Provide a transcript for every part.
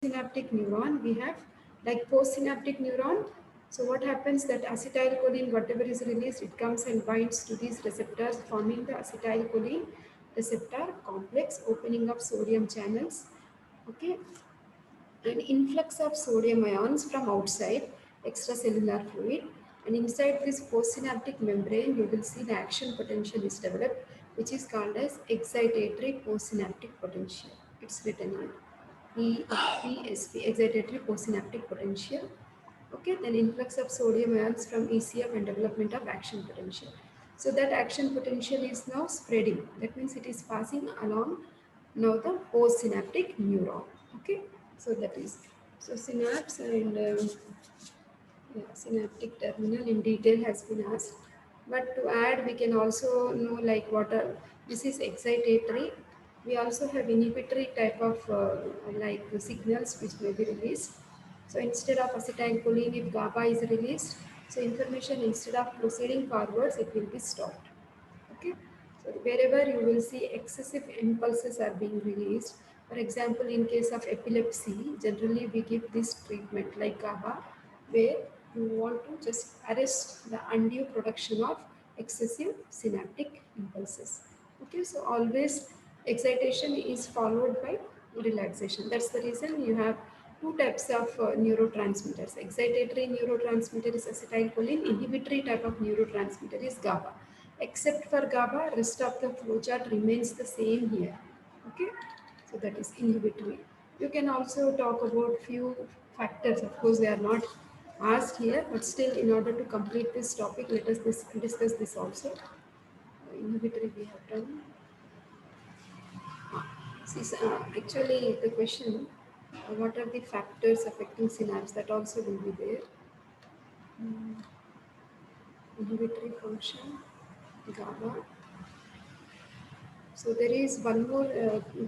presynaptic neuron, we have like postsynaptic neuron. So what happens that acetylcholine, whatever is released, it comes and binds to these receptors, forming the acetylcholine receptor complex, opening up sodium channels. Okay, an influx of sodium ions from outside extracellular fluid, and inside this postsynaptic membrane you will see the action potential is developed, which is called as excitatory postsynaptic potential. It's written here EPSP, excitatory postsynaptic potential. Okay, then influx of sodium ions from ECM and development of action potential. So that action potential is now spreading. That means it is passing along now the postsynaptic neuron. Okay, so that is so synapse and yeah, synaptic terminal in detail has been asked. But to add, we can also know like what are this is excitatory. We also have inhibitory type of like signals which may be released. So instead of acetylcholine, if GABA is released, so information instead of proceeding forwards, it will be stopped. Okay, so wherever you will see excessive impulses are being released, for example in case of epilepsy, generally we give this treatment like GABA, where you want to just arrest the undue production of excessive synaptic impulses. Okay, so always excitation is followed by relaxation. That's the reason you have two types of neurotransmitters. Excitatory neurotransmitter is acetylcholine, inhibitory type of neurotransmitter is GABA. Except for GABA, rest of the flowchart remains the same here. Okay, so that is inhibitory. You can also talk about few factors. Of course, they are not asked here, but still, in order to complete this topic, let us discuss this also. Inhibitory we have done. See, actually, the question: what are the factors affecting synapse? That also will be there. Inhibitory function, GABA. So there is one more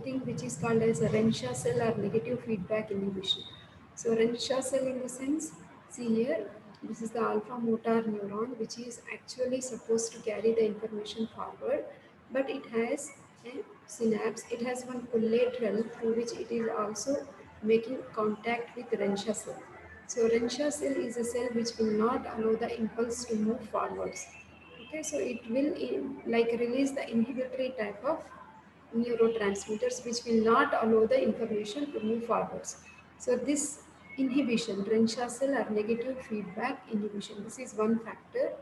thing which is called as a Renshaw cell or negative feedback inhibition. So Renshaw cell in the sense, see here, this is the alpha motor neuron which is actually supposed to carry the information forward, but it has a synapse, it has one collateral through which it is also making contact with Renshaw cell. So Renshaw cell is a cell which will not allow the impulse to move forwards. Okay, so it will like release the inhibitory type of neurotransmitters which will not allow the information to move forwards. So this inhibition, Renshaw cell or negative feedback inhibition, this is one factor.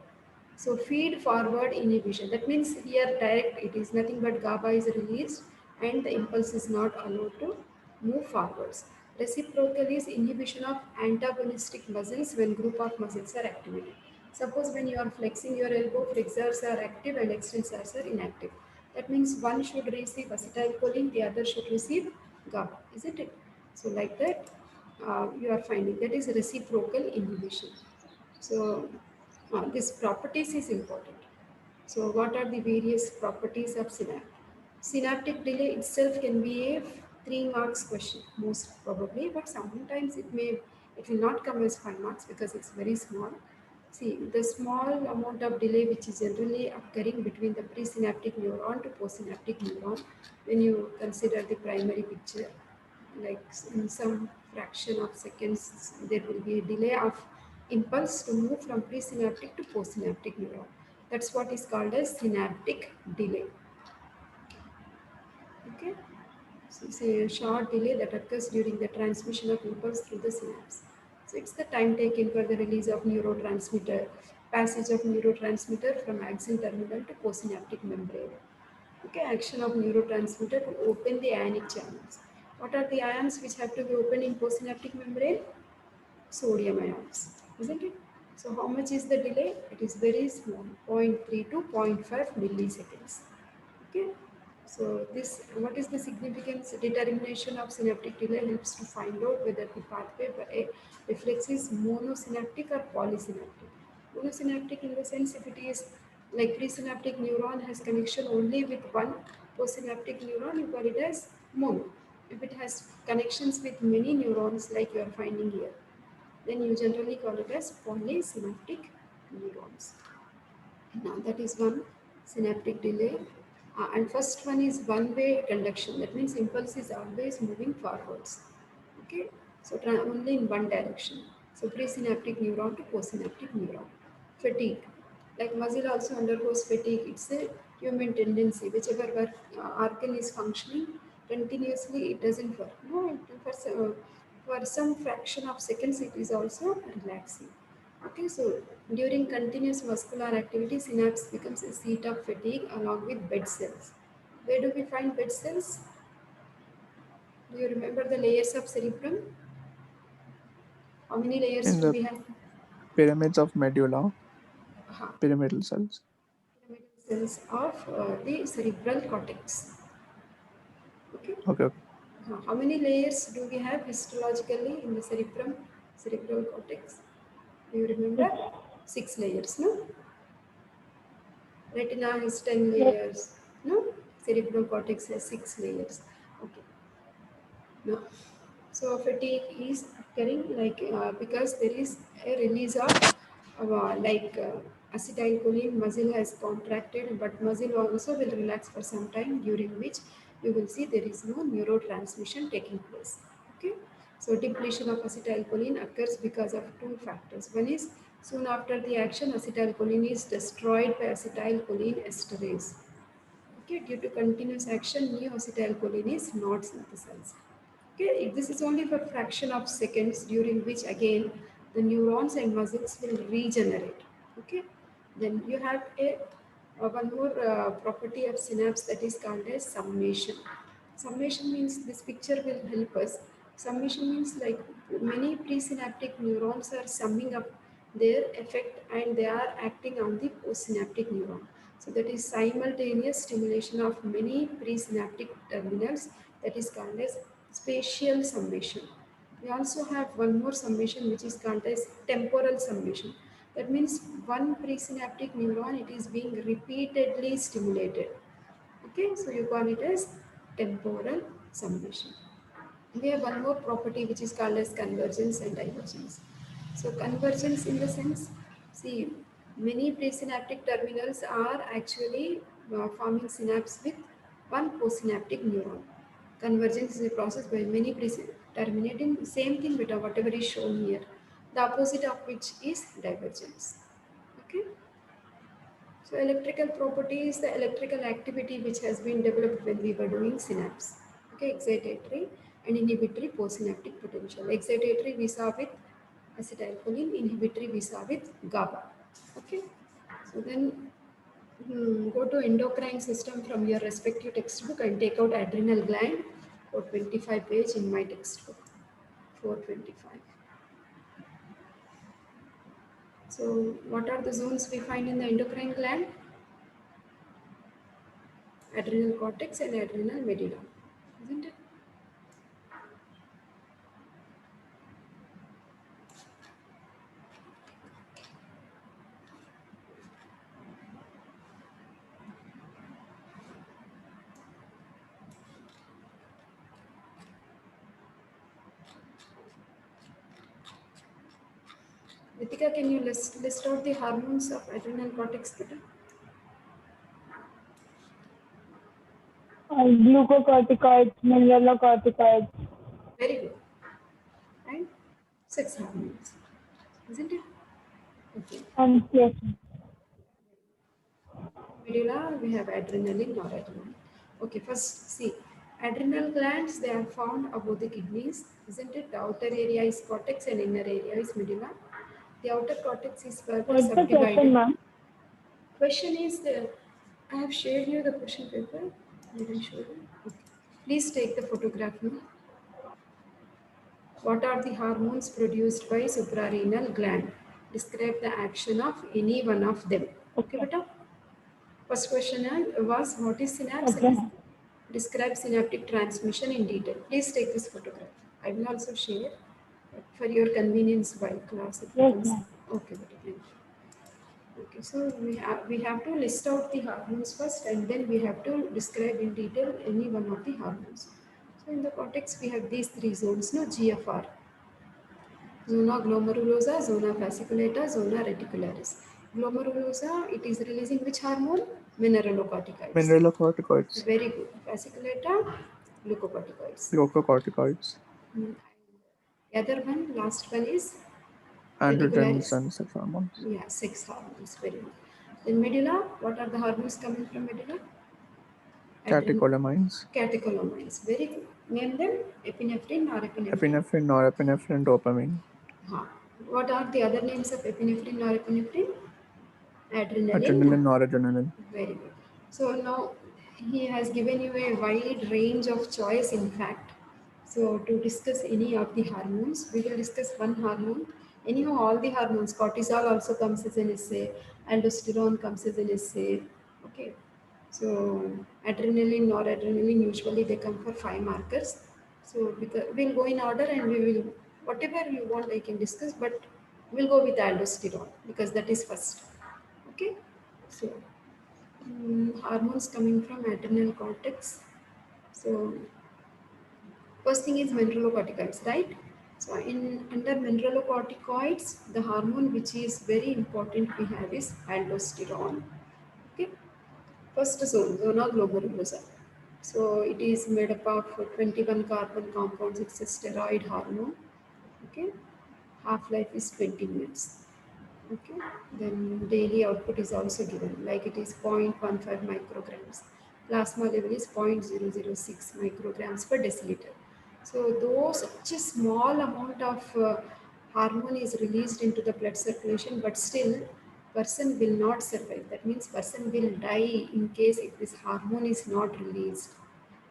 So feed forward inhibition, that means here direct it is nothing but GABA is released and the impulse is not allowed to move forwards. Reciprocal is inhibition of antagonistic muscles when group of muscles are activated. Suppose when you are flexing your elbow, flexors are active and extensors are inactive. That means one should receive acetylcholine, the other should receive GABA, isn't it? So like that, you are finding that is reciprocal inhibition. So this properties is important. So what are the various properties of synapse? Synaptic delay itself can be a 3 marks question most probably, but sometimes it will not come as 5 marks because it's very small. See, the small amount of delay which is generally occurring between the presynaptic neuron to postsynaptic neuron, when you consider the primary picture, like in some fraction of seconds, there will be a delay of impulse to move from presynaptic to postsynaptic neuron. That's what is called as synaptic delay. Okay, so it's a short delay that occurs during the transmission of impulse through the synapse. So it's the time taken for the release of neurotransmitter, passage of neurotransmitter from axon terminal to postsynaptic membrane. Okay, action of neurotransmitter to open the ionic channels. What are the ions which have to be opened in postsynaptic membrane? Sodium ions, isn't it? So how much is the delay? It is very small, zero point 0.3 to zero point 0.5 milliseconds. Okay. So this, what is the significance? Determination of synaptic delay helps to find out whether the pathway by a reflex is monosynaptic or polysynaptic. Monosynaptic in the sense if it is like presynaptic neuron has connection only with one postsynaptic neuron, you call it as mono. If it has connections with many neurons like you are finding here, then you generally call it as polysynaptic neurons. Now that is one synaptic delay. And first one is one-way conduction. That means impulse is always moving forwards. Okay. So only in one direction. So presynaptic neuron to postsynaptic neuron. Fatigue. Like muscle also undergoes fatigue. It's a human tendency. Whichever organ is functioning continuously, it doesn't work. No, for some fraction of seconds, it is also relaxing. Okay, so during continuous muscular activity, synapse becomes a seat of fatigue along with bed cells. Where do we find bed cells? Do you remember the layers of cerebrum? How many layers In do the we have? pyramids of medulla, Uh, pyramidal cells. Pyramidal cells of the cerebral cortex. Okay. Okay, okay. How many layers do we have histologically in the cerebral cortex? Do you remember? 6 layers, no? Retina has 10 Yes. layers, no? Cerebral cortex has 6 layers. Okay. No. So fatigue is occurring because there is a release of acetylcholine. Muscle has contracted, but muscle also will relax for some time, during which you will see there is no neurotransmission taking place. Okay. So depletion of acetylcholine occurs because of two factors. One is soon after the action, acetylcholine is destroyed by acetylcholine esterase. Okay, due to continuous action, new acetylcholine is not synthesized. Okay, this is only for fraction of seconds, during which again the neurons and muscles will regenerate. Okay, then you have one more property of synapse, that is called as summation. Summation means, this picture will help us. Summation means like many presynaptic neurons are summing up their effect and they are acting on the postsynaptic neuron. So that is simultaneous stimulation of many presynaptic terminals, that is called as spatial summation. We also have one more summation which is called as temporal summation. That means one presynaptic neuron, it is being repeatedly stimulated. Okay, so you call it as temporal summation. We have one more property which is called as convergence and divergence. So convergence in the sense, see, many presynaptic terminals are actually forming synapse with one postsynaptic neuron. Convergence is a process by many terminating same thing with whatever is shown here. The opposite of which is divergence. Okay. So electrical property is the electrical activity which has been developed when we were doing synapse. Okay, excitatory and inhibitory postsynaptic potential. Excitatory we saw with acetylcholine, inhibitory we saw with GABA. Okay, so then go to endocrine system from your respective textbook and take out adrenal gland, 425 page in my textbook, 425. So what are the zones we find in the endocrine gland? Adrenal cortex and adrenal medulla, isn't it? Ritika, can you list out the hormones of adrenal cortex better? Glucocorticoids, mineralocorticoids, Very good. And sex hormones, isn't it? Okay. and yes, Medulla, we have adrenaline, noradrenaline. Okay, first see, adrenal glands, they are found above the kidneys, isn't it? The outer area is cortex and inner area is medulla. The outer cortex is further what's the question, subdivided. ma'am? Question is, I have shared you the question paper. Did I show you? Okay. Please take the photograph now. What are the hormones produced by suprarenal gland? Describe the action of any one of them. Okay, Okay, beta? First question was, what is synapse okay, and describe synaptic transmission in detail. Please take this photograph. I will also share for your convenience while class it yes, becomes. ma'am. Okay, beta, thank you. Okay, so we have to list out the hormones first and then we have to describe in detail any one of the hormones. So in the cortex we have these three zones, no, GFR. Zona glomerulosa, zona fasciculata, zona reticularis. Glomerulosa, it is releasing which hormone? Mineralocorticoids. Mineralocorticoids, Very good. Fasciculata, glucocorticoids. glucocorticoids. Mm. Other one, last one is Androgens Reticularis. and sex hormones. Yeah, sex hormones. Very good. Then medulla, what are the hormones coming from medulla? Catecholamines. Catecholamines. Very good. Name them, epinephrine, norepinephrine. Epinephrine, norepinephrine, dopamine. Huh. What are the other names of epinephrine, norepinephrine? Adrenaline. Adrenaline, noradrenaline. Very good. So now he has given you a wide range of choice, in fact. So to discuss any of the hormones, we will discuss one hormone. Anyhow, all the hormones, cortisol also comes as an essay, aldosterone comes as an essay. Okay. So adrenaline, noradrenaline, usually they come for 5 markers. So because we'll go in order and we will, whatever you want, I can discuss, but we'll go with aldosterone because that is first. Okay. So hormones coming from adrenal cortex. So first thing is mineralocorticoids, right? So in under mineralocorticoids, the hormone which is very important we have is aldosterone. Okay, first zona glomerulosa. So it is made up of 21 carbon compounds. It's a steroid hormone. Okay, half life is 20 minutes. Okay, then daily output is also given, like it is 0.15 micrograms. Plasma level is 0.006 micrograms per deciliter. So those such a small amount of hormone is released into the blood circulation, but still person will not survive. That means person will die in case if this hormone is not released.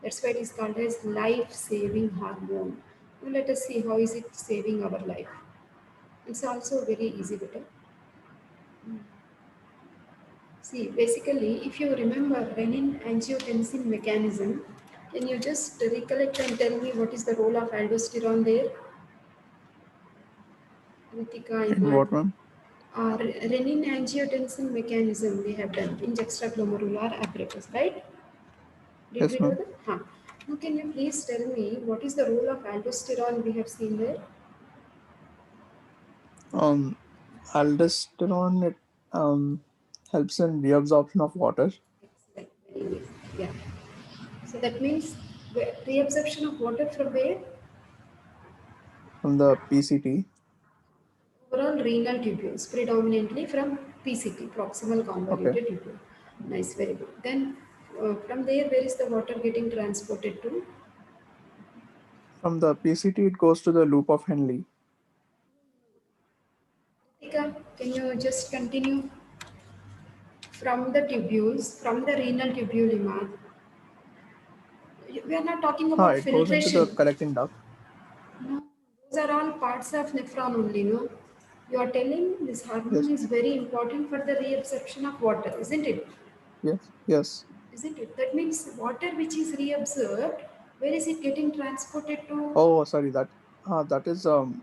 That's why it is called as life-saving hormone. Now let us see how is it saving our life. It's also very easy better. See, basically, if you remember renin-angiotensin mechanism, can you just recollect and tell me what is the role of aldosterone there? Ritika, In what one? renin-angiotensin mechanism we have done in juxtaglomerular apparatus, right? Did Yes, we do ma'am. that? Huh. Now, can you please tell me what is the role of aldosterone we have seen there? Aldosterone, it helps in reabsorption of water Excellent, very good. Yeah. So that means reabsorption of water from where? from the PCT. Overall renal tubules, predominantly from PCT, proximal Okay. convoluted tubule. Nice, very good. Then from there, where is the water getting transported to? From the PCT, it goes to the loop of Henle. Ritika, can you just continue from the tubules, from the renal tubule, Imad? We are not talking about It goes into the filtration. collecting duct. No, those are all parts of nephron only, no? You are telling this hormone Yes, is very important for the reabsorption of water, isn't it? yes, yes. Isn't it? That means water which is reabsorbed, where is it getting transported to? Oh, sorry. That is um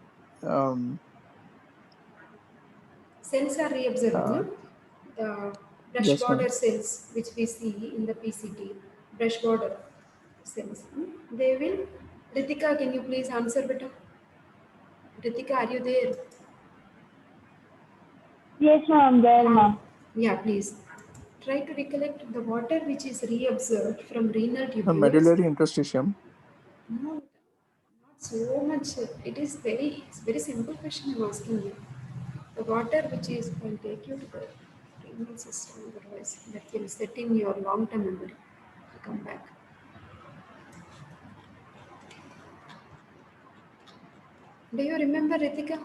Cells are reabsorbing, uh no? The brush yes, ma'am. border cells which we see in the PCT, brush border cells, they will. Ritika, can you please answer better? Ritika, are you there? Yes, ma'am, there, ma'am. Yeah, please. Try to recollect the water which is reabsorbed from renal The tubules. medullary interstitium. No, not so much. It's very simple question I'm asking you. The water which is will take you to the renal system, otherwise that will set in your long-term memory. Come back. Do you remember, Ritika?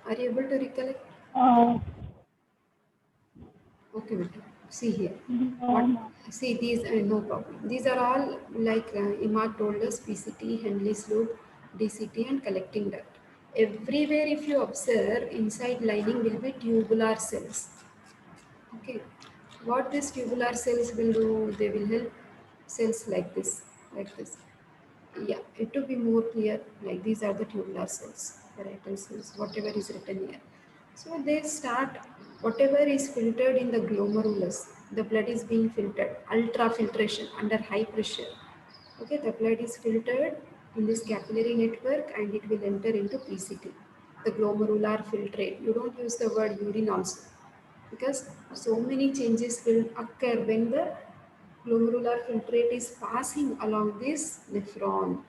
Are you able to recollect? Uh, Okay, Vito. See here. no, What? ma'am. See these. No problem. These are all like Imad told us: PCT, Henley's loop, DCT, and collecting duct. Everywhere, if you observe, inside lining will be tubular cells. Okay. What these tubular cells will do? They will help cells like this, like this. Yeah, it to be more clear, like these are the tubular cells, parietal cells, whatever is written here. So they start, whatever is filtered in the glomerulus, the blood is being filtered, ultrafiltration under high pressure. Okay, the blood is filtered in this capillary network and it will enter into PCT, the glomerular filtrate. You don't use the word urine also because so many changes will occur when the glomerular filtrate is passing along this nephron.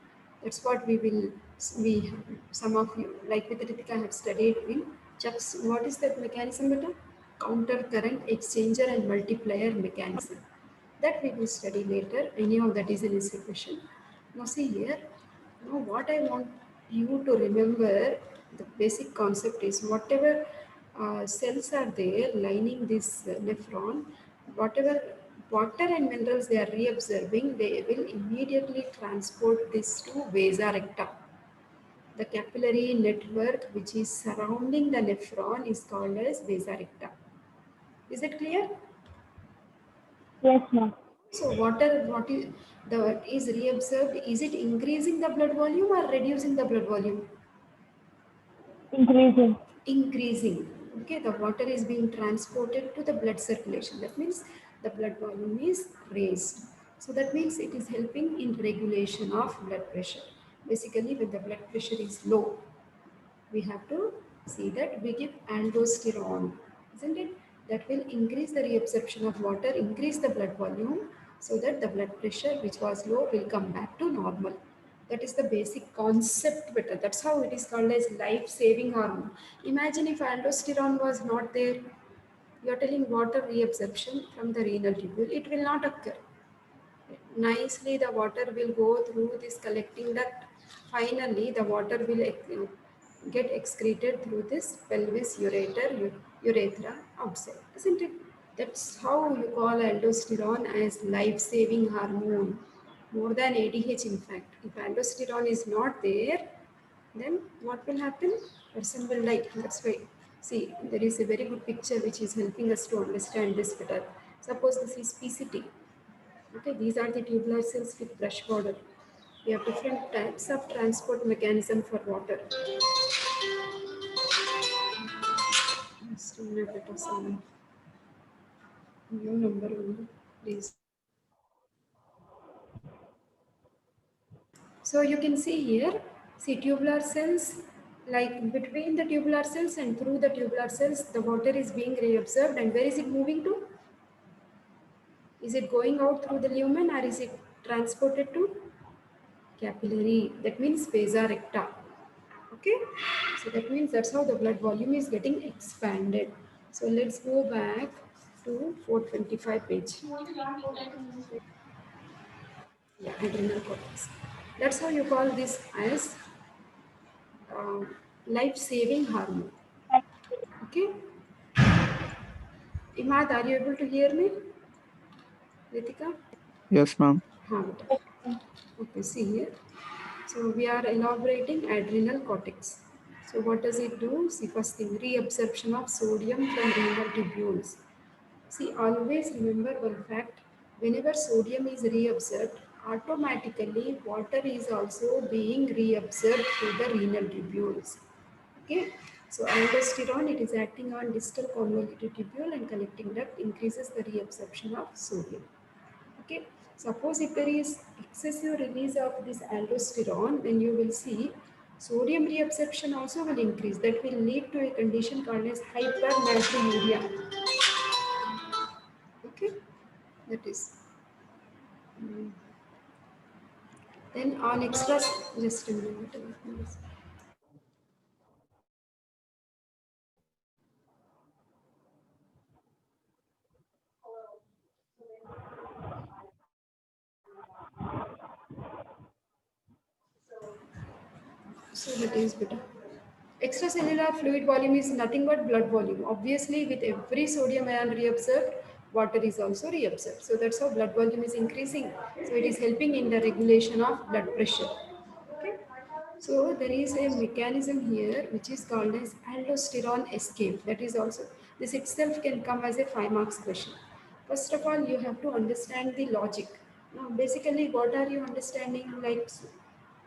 That's what we will we, some of you, like with Ritika, have studied in chucks. What is that mechanism, beta? Counter current exchanger and multiplier mechanism. That we will study later. Anyhow, that is an essay question. Now see here. Now what I want you to remember, the basic concept is whatever cells are there lining this nephron, whatever water and minerals they are reabsorbing, they will immediately transport this to vasa recta. The capillary network which is surrounding the nephron is called as vasa recta. Is it clear? Yes, ma'am. So water, what is reabsorbed, is it increasing the blood volume or reducing the blood volume? Increasing. Increasing. Okay, the water is being transported to the blood circulation. That means the blood volume is raised. So that means it is helping in regulation of blood pressure. Basically, when the blood pressure is low, we have to see that we give aldosterone, isn't it? That will increase the reabsorption of water, increase the blood volume, so that the blood pressure which was low will come back to normal. That is the basic concept better. That's how it is called as life-saving hormone. Imagine if aldosterone was not there, you are telling water reabsorption from the renal tubule, it will not occur. Nicely the water will go through this collecting duct. Finally the water will get excreted through this pelvis ureter urethra outside, isn't it? That's how you call aldosterone as life-saving hormone, more than ADH. In fact, if aldosterone is not there, then what will happen? Person will die. That's why, see, there is a very good picture which is helping us to understand this better. Suppose this is PCT. Okay, these are the tubular cells with brush border. We have different types of transport mechanism for water. Just a minute, let us see. New number only, please. So you can see here, see tubular cells, like between the tubular cells and through the tubular cells, the water is being reabsorbed, and where is it moving to? Is it going out through the lumen or is it transported to capillary? That means vasa recta. Okay, so that means that's how the blood volume is getting expanded. So let's go back to 425 page. Yeah, adrenal cortex. That's how you call this as life-saving hormone. Okay, Imad, are you able to hear me? Ritika? Yes, ma'am. Okay, see here. So we are elaborating adrenal cortex. So what does it do? See, first thing, reabsorption of sodium from renal tubules. See, always remember one fact, whenever sodium is reabsorbed, automatically water is also being reabsorbed through the renal tubules. Okay, so aldosterone, it is acting on distal convoluted tubule and collecting duct, increases the reabsorption of sodium. Okay, suppose if there is excessive release of this aldosterone, then you will see sodium reabsorption also will increase. That will lead to a condition called as hypernatremia. Okay, that is. Then on extras, just a minute. So that is better. Extracellular fluid volume is nothing but blood volume. Obviously, with every sodium ion reabsorbed, water is also reabsorbed. So that's how blood volume is increasing. So it is helping in the regulation of blood pressure. Okay. So there is a mechanism here which is called as aldosterone escape. That is also, this itself can come as a 5 marks question. First of all, you have to understand the logic. Now, basically, what are you understanding? Like,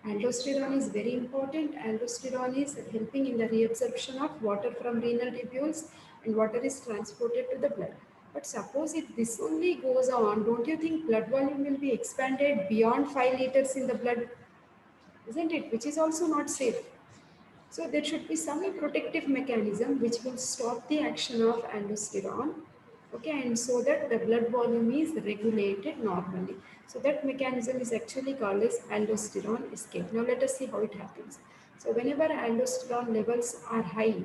aldosterone is very important. Aldosterone is helping in the reabsorption of water from renal tubules, and water is transported to the blood. But suppose if this only goes on, don't you think blood volume will be expanded beyond 5 liters in the blood? Isn't it? Which is also not safe. So there should be some protective mechanism which will stop the action of aldosterone. Okay, and so that the blood volume is regulated normally. So that mechanism is actually called as aldosterone escape. Now let us see how it happens. So whenever aldosterone levels are high,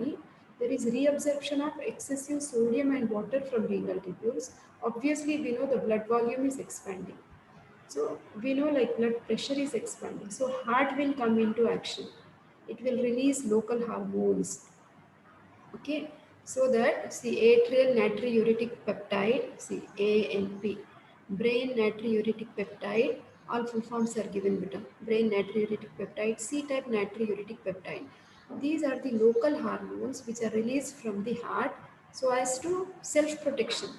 there is reabsorption of excessive sodium and water from renal tubules. Obviously we know the blood volume is expanding, so we know like blood pressure is expanding, so heart will come into action. It will release local hormones. Okay, so that see atrial natriuretic peptide, see ANP, brain natriuretic peptide, all full forms are given better. Brain natriuretic peptide, C-type natriuretic peptide. These are the local hormones which are released from the heart so as to self-protection.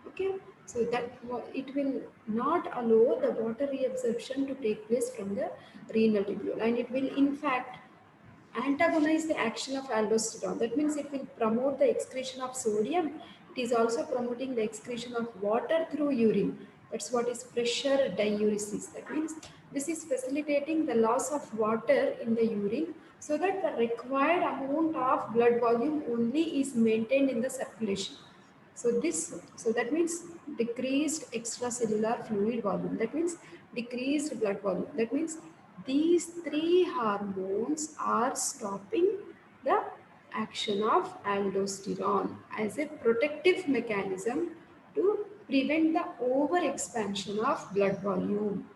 Okay, so that it will not allow the water reabsorption to take place from the renal tubule, and it will in fact antagonize the action of aldosterone. That means it will promote the excretion of sodium. It is also promoting the excretion of water through urine. That's what is pressure diuresis. That means this is facilitating the loss of water in the urine so that the required amount of blood volume only is maintained in the circulation. So that means decreased extracellular fluid volume. That means decreased blood volume. That means these three hormones are stopping the action of aldosterone as a protective mechanism to prevent the overexpansion of blood volume.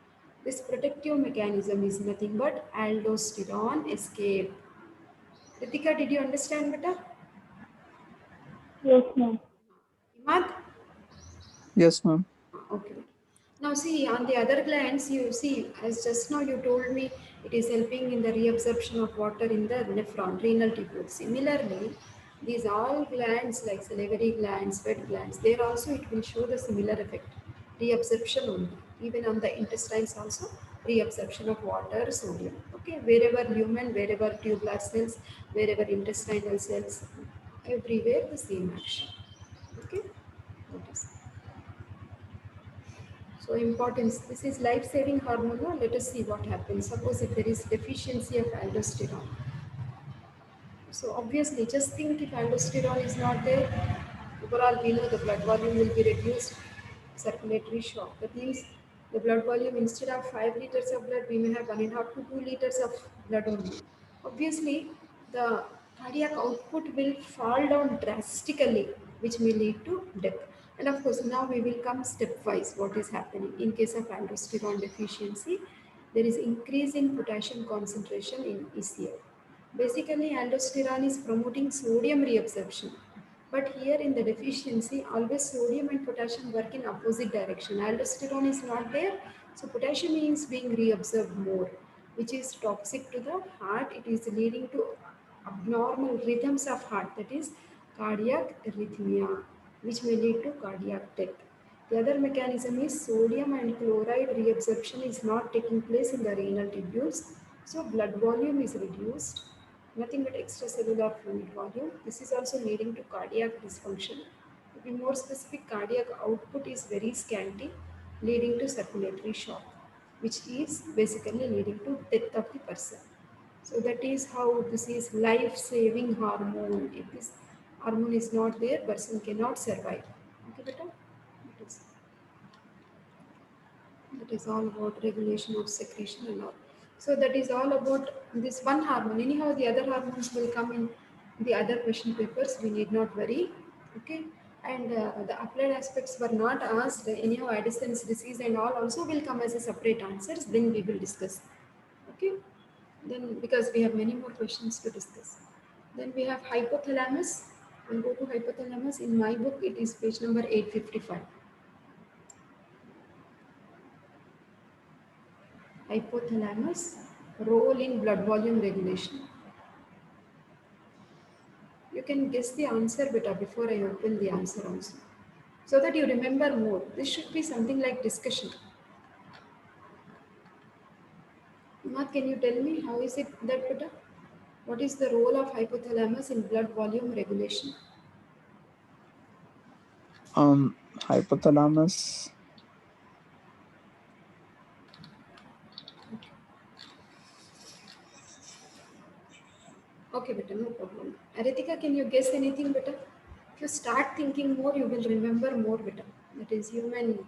This protective mechanism is nothing but aldosterone escape. Ritika, did you understand better? Yes, ma'am. Imad? Yes, ma'am. Okay. Now see on the other glands, you see as just now you told me it is helping in the reabsorption of water in the nephron, renal tubule. Similarly, these all glands like salivary glands, sweat glands, there also it will show the similar effect. Reabsorption only. Even on the intestines also, reabsorption of water, sodium. Okay, wherever lumen, wherever tubular cells, wherever intestinal cells, everywhere the same action. Okay, notice. So importance, this is life-saving hormone. Now let us see what happens. Suppose if there is deficiency of aldosterone. So obviously just think if aldosterone is not there, overall we know the blood volume will be reduced, circulatory shock. That means the blood volume instead of 5 liters of blood, we may have 1.5 to 2 liters of blood only. Obviously the cardiac output will fall down drastically, which may lead to death. And of course, now we will come stepwise what is happening. In case of aldosterone deficiency, there is increase in potassium concentration in ECF. Basically, aldosterone is promoting sodium reabsorption. But here in the deficiency, always sodium and potassium work in opposite direction. Aldosterone is not there, so potassium is being reabsorbed more, which is toxic to the heart. It is leading to abnormal rhythms of heart, that is cardiac arrhythmia, which may lead to cardiac death. The other mechanism is sodium and chloride reabsorption is not taking place in the renal tubules, so blood volume is reduced, nothing but extracellular fluid volume. This is also leading to cardiac dysfunction. To be more specific, cardiac output is very scanty, leading to circulatory shock, which is basically leading to death of the person. So that is how this is life-saving hormone. If this hormone is not there, person cannot survive. Okay, beta? That is all about regulation of secretion and all. So that is all about this one hormone. Anyhow, the other hormones will come in the other question papers. We need not worry. Okay. And the applied aspects were not asked. Anyhow, Addison's disease and all also will come as a separate answers. Then we will discuss. Okay. Then because we have many more questions to discuss. Then we have hypothalamus. We'll go to hypothalamus. In my book, it is page number 855. Hypothalamus, role in blood volume regulation. You can guess the answer better before I open the answer also, so that you remember more. This should be something like discussion. Mark, can you tell me how is it that better? What is the role of hypothalamus in blood volume regulation? Hypothalamus. Okay, better, no problem. Aritika, can you guess anything better? If you start thinking more, you will remember more better. That is human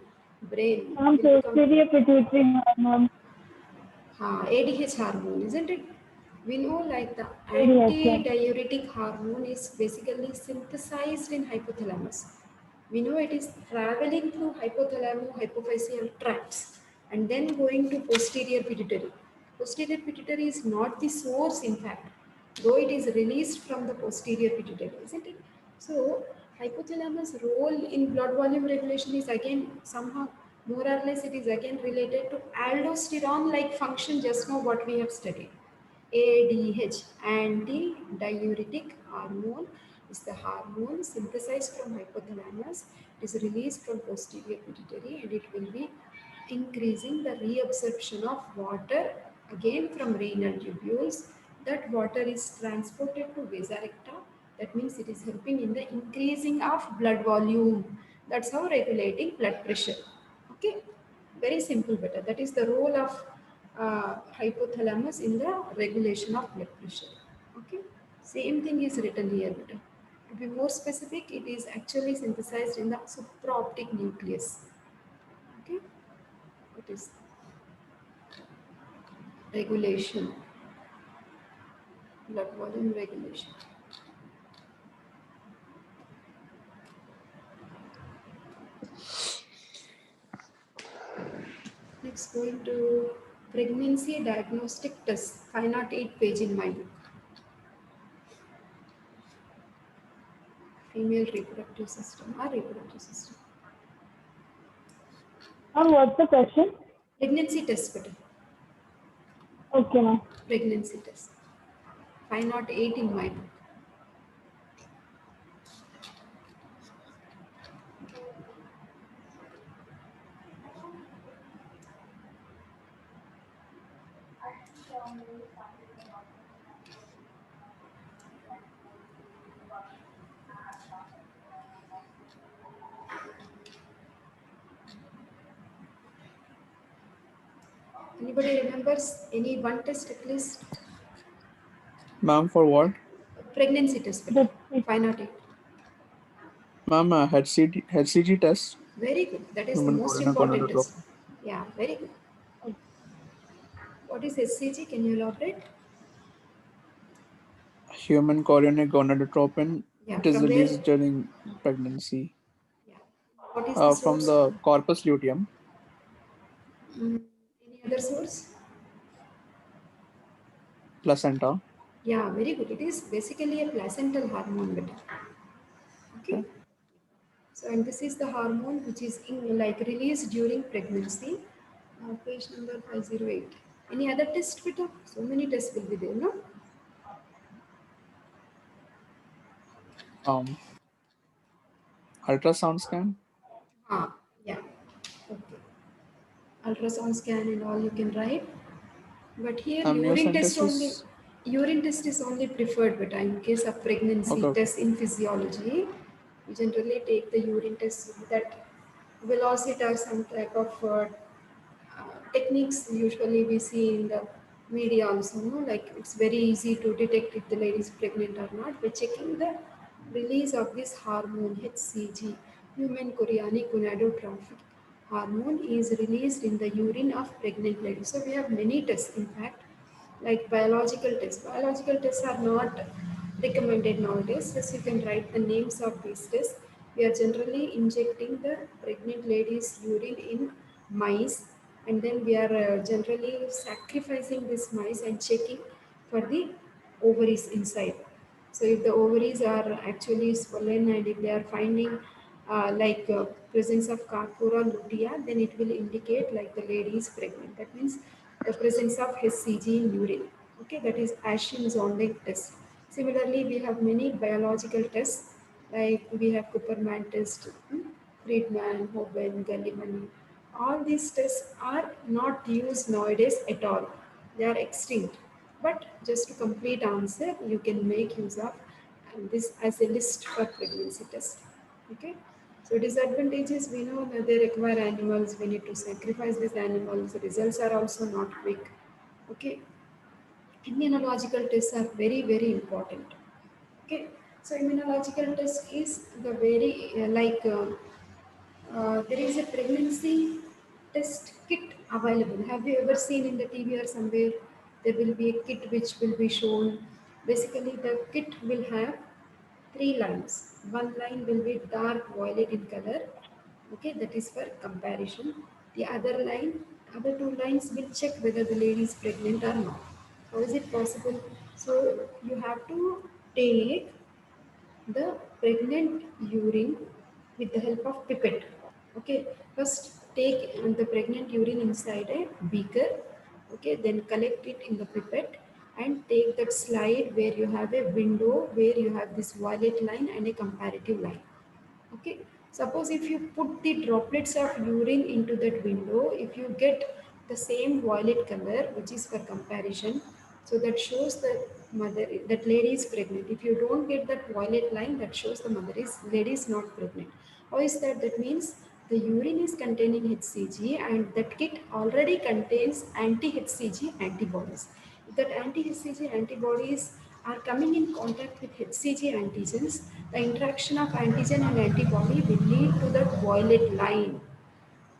brain Ma'am, will become posterior pituitary hormone. ADH hormone, isn't it? We know like the Yes, yes. anti-diuretic hormone is basically synthesized in hypothalamus. We know it is traveling through hypothalamo-hypophyseal tracts and then going to posterior pituitary. Posterior pituitary is not the source, in fact, though it is released from the posterior pituitary, isn't it? So, hypothalamus' role in blood volume regulation is again somehow more or less it is again related to aldosterone like function, just now what we have studied. ADH, anti-diuretic hormone, is the hormone synthesized from hypothalamus. It is released from posterior pituitary and it will be increasing the reabsorption of water again from renal tubules. That water is transported to vasa recta. That means it is helping in the increasing of blood volume. That's how regulating blood pressure. Okay, very simple, better. That is the role of hypothalamus in the regulation of blood pressure. Okay, same thing is written here, better. To be more specific, it is actually synthesized in the supraoptic nucleus. Okay, it is regulation, blood volume regulation. Next, going to pregnancy diagnostic test, 508 page in my book. Female reproductive system or reproductive system. Ma'am, what's the question? Pregnancy test, better. Okay, ma'am. Pregnancy test. 508 in my book. Anybody remembers any one test at least? Ma'am, for what? Pregnancy test, better. 508. Ma'am, HCG test. Very good. That is the Human most chorionic important test. gonadotropin. Yeah, very good. What is HCG? Can you elaborate? Human chorionic gonadotropin. Yeah, It is from where? released during pregnancy Yeah. What is the from source? the corpus luteum, Any other source? placenta. Yeah, very good. It is basically a placental hormone, better. Okay. Okay. So, and this is the hormone which is like released during pregnancy. Page number 508. Any other test, better? So many tests will be there, no? Um, Ultrasound scan. Yeah. Okay. Ultrasound scan and all you can write. But here Amniocentesis. urine test is only preferred, but in case of pregnancy Okay, okay. test in physiology, we generally take the urine test with that velocity or some type of techniques usually we see in the media also, no? Like it's very easy to detect if the lady is pregnant or not by checking the release of this hormone HCG, human chorionic gonadotrophic hormone is released in the urine of pregnant ladies. So we have many tests, in fact, like biological tests. Biological tests are not recommended nowadays. Just you can write the names of these tests. We are generally injecting the pregnant lady's urine in mice, and then we are generally sacrificing this mice and checking for the ovaries inside. So if the ovaries are actually swollen and if they are finding presence of Carpura lutea, then it will indicate like the lady is pregnant. That means the presence of HCG in urine. Okay, that is Ashim Zondek test. Similarly, we have many biological tests like we have Cooperman test, Friedman, Hoban, Gallivan. All these tests are not used nowadays at all. They are extinct. But just to complete answer, you can make use of this as a list for pregnancy test. Okay. So disadvantages, we know that they require animals. We need to sacrifice these animals. The results are also not quick. Okay. Immunological tests are very, very important. Okay. So immunological test is the very there is a pregnancy test kit available. Have you ever seen in the TV or somewhere? There will be a kit which will be shown. Basically, the kit will have three lines. One line will be dark violet in color. Okay, that is for comparison. The other two lines will check whether the lady is pregnant or not. How is it possible? So you have to take the pregnant urine with the help of pipette. Okay, first take the pregnant urine inside a beaker. Okay, then collect it in the pipette and take that slide where you have a window where you have this violet line and a comparative line. Okay, suppose if you put the droplets of urine into that window, if you get the same violet color, which is for comparison, so that shows that that lady is pregnant. If you don't get that violet line, that shows the lady is not pregnant. How is that? That means the urine is containing HCG and that kit already contains anti-HCG antibodies. If that anti-HCG antibodies are coming in contact with HCG antigens, the interaction of antigen and antibody will lead to that violet line.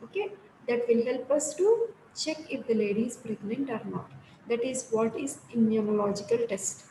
Okay, that will help us to check if the lady is pregnant or not. That is what is immunological test.